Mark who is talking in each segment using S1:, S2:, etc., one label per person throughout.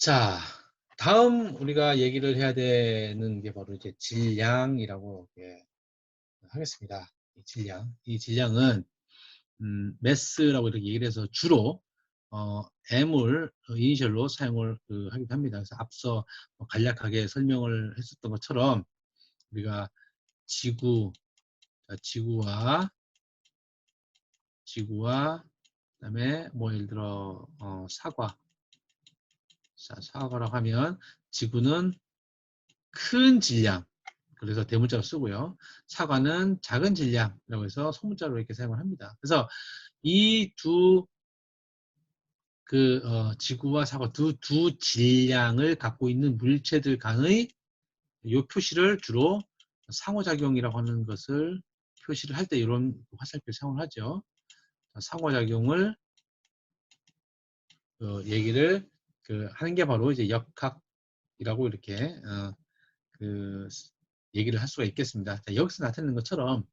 S1: 자, 다음 우리가 얘기를 해야 되는 게 바로 이제 질량이라고 하겠습니다. 이 질량은 매스라고 이렇게 얘기를 해서 주로 M을 이니셜로 사용을 하기도 합니다. 그래서 앞서 간략하게 설명을 했었던 것처럼 우리가 지구와 그다음에 뭐 예를 들어 사과라고 하면 지구는 큰 질량, 그래서 대문자로 쓰고요. 사과는 작은 질량이라고 해서 소문자로 이렇게 사용을 합니다. 그래서 이 지구와 사과 두 질량을 갖고 있는 물체들 간의 이 표시를 주로 상호작용이라고 하는 것을 표시를 할 때 이런 화살표를 사용을 하죠. 상호작용을 얘기를 하는 게 바로 이제 역학이라고 이렇게 얘기를 할 수가 있겠습니다. 자, 여기서 나타내는 것처럼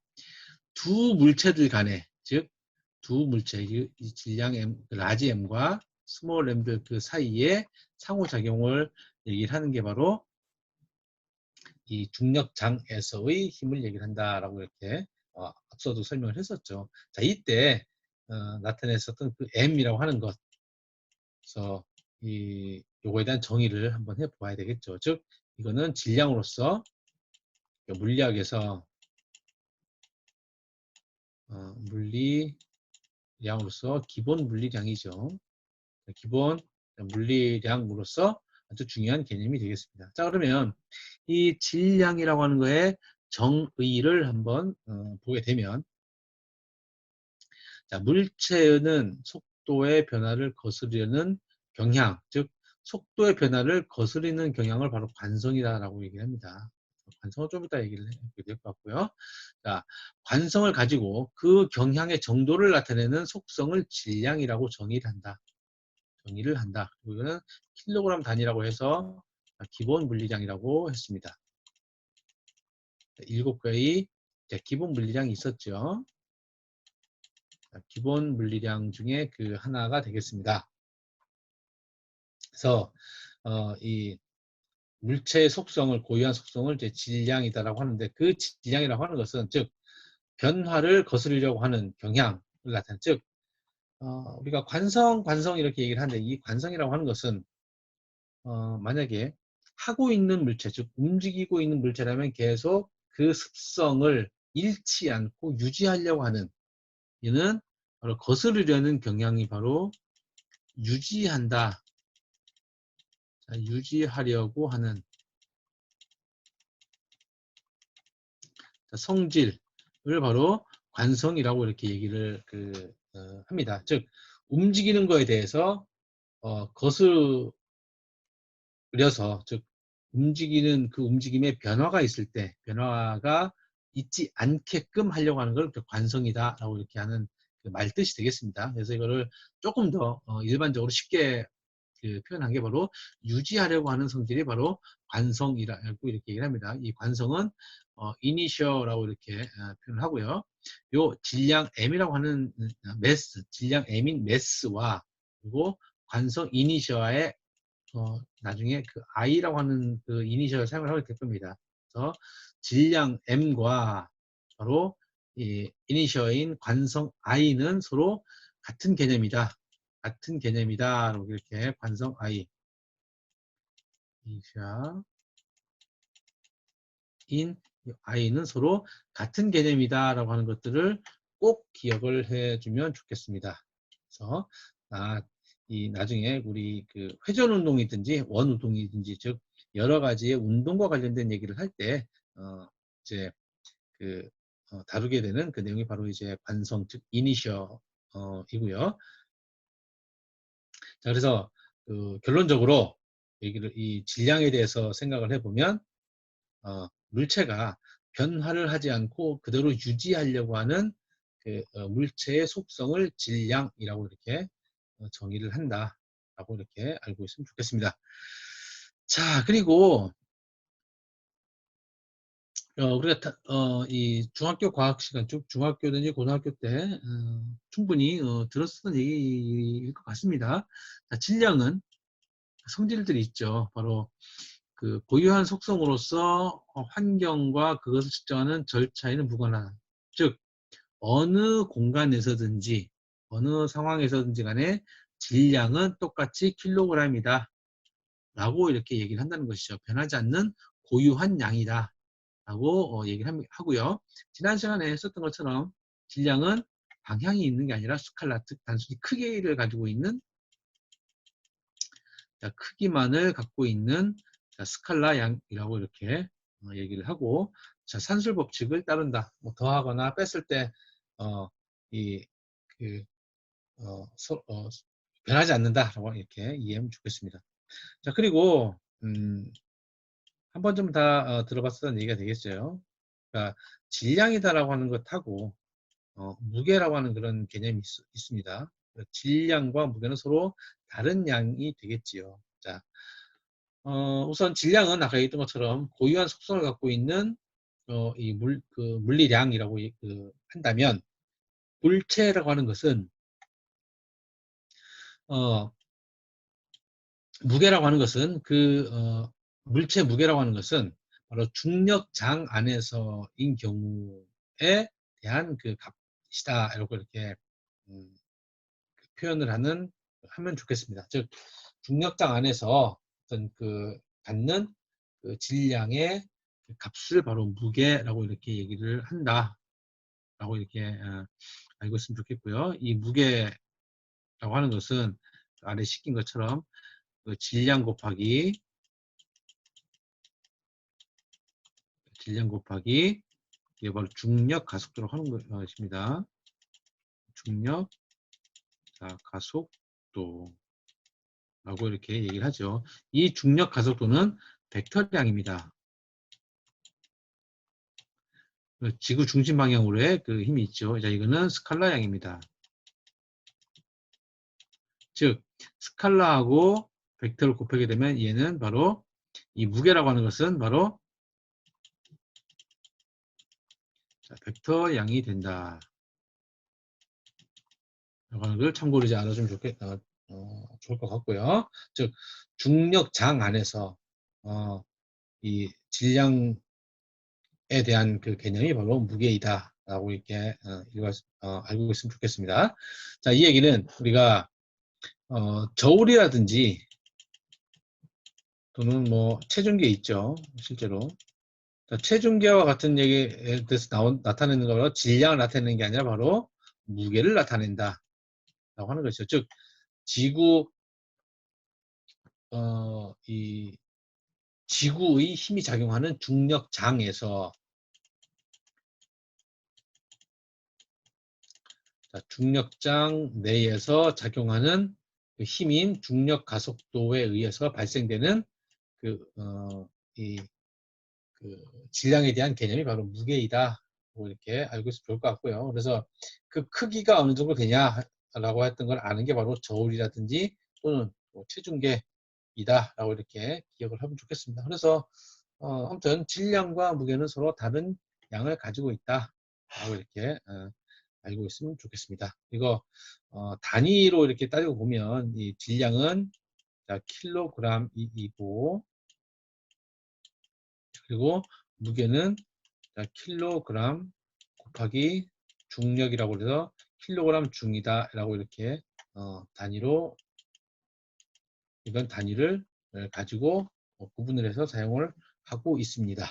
S1: 두 물체들 간에, 즉 두 물체, 이 질량 M, 라지 M과 스몰 M들 그 사이에 상호작용을 얘기를 하는 게 바로 이 중력장에서의 힘을 얘기를 한다라고 이렇게 앞서도 설명을 했었죠. 자, 이때 나타냈었던 그 M이라고 하는 것, 그래서 요거에 대한 정의를 한번 해보아야 되겠죠. 즉 이거는 질량으로서 물리학에서 물리량으로서 기본 물리량이죠. 기본 물리량으로서 아주 중요한 개념이 되겠습니다. 자, 그러면 이 질량이라고 하는 거에 정의를 한번 보게 되면, 자, 물체는 속도의 변화를 거스르는 경향, 즉 속도의 변화를 거스르는 경향을 바로 관성이라고 얘기합니다. 관성은 좀 이따 얘기를 해야 될 것 같고요. 자, 관성을 가지고 그 경향의 정도를 나타내는 속성을 질량이라고 정의를 한다. 그리고 이거는 킬로그램 단위라고 해서 기본 물리량이라고 했습니다. 7개의 기본 물리량이 있었죠. 기본 물리량 중에 그 하나가 되겠습니다. 그래서 이 물체의 속성을, 고유한 속성을 이제 질량이다라고 하는데, 그 질량이라고 하는 것은 즉 변화를 거스르려고 하는 경향을 나타내는, 즉 우리가 관성 이렇게 얘기를 하는데, 이 관성이라고 하는 것은 만약에 하고 있는 물체, 즉 움직이고 있는 물체라면 계속 그 습성을 잃지 않고 유지하려고 하는, 이는 바로 거스르려는 경향이 바로 유지한다. 자, 유지하려고 하는 성질을 바로 관성이라고 이렇게 얘기를 합니다. 즉 움직이는 거에 대해서 거스려서, 즉 움직이는 그 움직임에 변화가 있을 때 변화가 있지 않게끔 하려고 하는 걸 관성이다라고 이렇게 하는 그 말뜻이 되겠습니다. 그래서 이거를 조금 더 일반적으로 쉽게 표현한 게 바로 유지하려고 하는 성질이 바로 관성이라고 이렇게 얘기를 합니다. 이 관성은 이니셔라고 이렇게 표현을 하고요. 요 질량 M이라고 하는 질량 M인 매스와 그리고 관성 이니셔의 나중에 그 I라고 하는 그 이니셜을 사용을 하게 될 겁니다. 그래서 질량 M과 바로 이 이니셜인 관성 I는 서로 같은 개념이다. 라고 이렇게 관성 I, 이니셜 인 I는 서로 같은 개념이다라고 하는 것들을 꼭 기억을 해주면 좋겠습니다. 그래서 이 나중에 우리 그 회전 운동이든지 원 운동이든지, 즉 여러 가지의 운동과 관련된 얘기를 할 때 이제 다루게 되는 그 내용이 바로 이제 관성, 즉 이니셔이고요. 자, 그래서 결론적으로 이 질량에 대해서 생각을 해보면 물체가 변화를 하지 않고 그대로 유지하려고 하는 물체의 속성을 질량이라고 이렇게 정의를 한다라고 이렇게 알고 있으면 좋겠습니다. 자, 그리고 우리가 이 중학교 과학 시간, 쭉 중학교든지 고등학교 때 충분히 들었었던 얘기일 것 같습니다. 자, 질량은 성질들이 있죠. 바로 그 고유한 속성으로서 환경과 그것을 측정하는 절차에는 무관하다. 즉 어느 공간에서든지 어느 상황에서든지 간에 질량은 똑같이 킬로그램이다 라고 이렇게 얘기를 한다는 것이죠. 변하지 않는 고유한 양이다 라고 얘기를 하고요. 지난 시간에 썼던 것처럼 질량은 방향이 있는 게 아니라 스칼라, 즉 단순히 크기를 가지고 있는, 크기만을 갖고 있는 스칼라 양이라고 이렇게 얘기를 하고, 산술 법칙을 따른다. 뭐 더하거나 뺐을 때 이 그 변하지 않는다라고 이렇게 이해하면 좋겠습니다. 자, 그리고 한 번 좀 다 들어봤었던 얘기가 되겠어요. 그러니까 질량이다라고 하는 것하고 무게라고 하는 그런 개념이 있습니다. 질량과 무게는 서로 다른 양이 되겠지요. 자, 우선 질량은 아까 얘기했던 것처럼 고유한 속성을 갖고 있는 이 물리량이라고 한다면, 물체라고 하는 것은 무게라고 하는 것은 물체 무게라고 하는 것은 바로 중력장 안에서인 경우에 대한 그 값이다. 이렇게 표현을 하면 좋겠습니다. 즉 중력장 안에서 어떤 갖는 질량의 값을 바로 무게라고 이렇게 얘기를 한다라고 이렇게 알고 있으면 좋겠고요. 이 무게라고 하는 것은 아래 시킨 것처럼 질량 곱하기 이게 바로 중력 가속도로 하는 것입니다. 중력 가속도라고 이렇게 얘기를 하죠. 이 중력 가속도는 벡터량입니다. 지구 중심 방향으로의 그 힘이 있죠. 자, 이거는 스칼라량입니다. 즉 스칼라하고 벡터를 곱하게 되면 얘는 바로 이 무게라고 하는 것은 바로 벡터량이 된다. 라고 하는 걸 참고로 이제 알아주면 좋을 것 같고요. 즉 중력장 안에서 이 질량에 대한 그 개념이 바로 무게이다 라고 이렇게 알고 있으면 좋겠습니다. 자, 이 얘기는 우리가 저울이라든지 또는 뭐 체중계 있죠, 실제로. 체중계와 같은 얘기에 대해서 나타내는 거로 질량을 나타내는 게 아니라 바로 무게를 나타낸다 라고 하는 것이죠. 즉 지구 이 지구의 힘이 작용하는 중력장에서 중력장 내에서 작용하는 그 힘인 중력 가속도에 의해서 발생되는 질량에 대한 개념이 바로 무게이다. 이렇게 알고 있으면 좋을 것 같고요. 그래서 그 크기가 어느 정도 되냐라고 했던 걸 아는 게 바로 저울이라든지 또는 뭐 체중계이다라고 이렇게 기억을 하면 좋겠습니다. 그래서 아무튼 질량과 무게는 서로 다른 양을 가지고 있다라고 이렇게 알고 있으면 좋겠습니다. 이거 단위로 이렇게 따지고 보면 이 질량은 킬로그램이고, 그리고 무게는 킬로그램 곱하기 중력이라고 해서 킬로그램 중이다 라고 이렇게 단위로 이건 단위를 가지고 구분을 해서 사용을 하고 있습니다.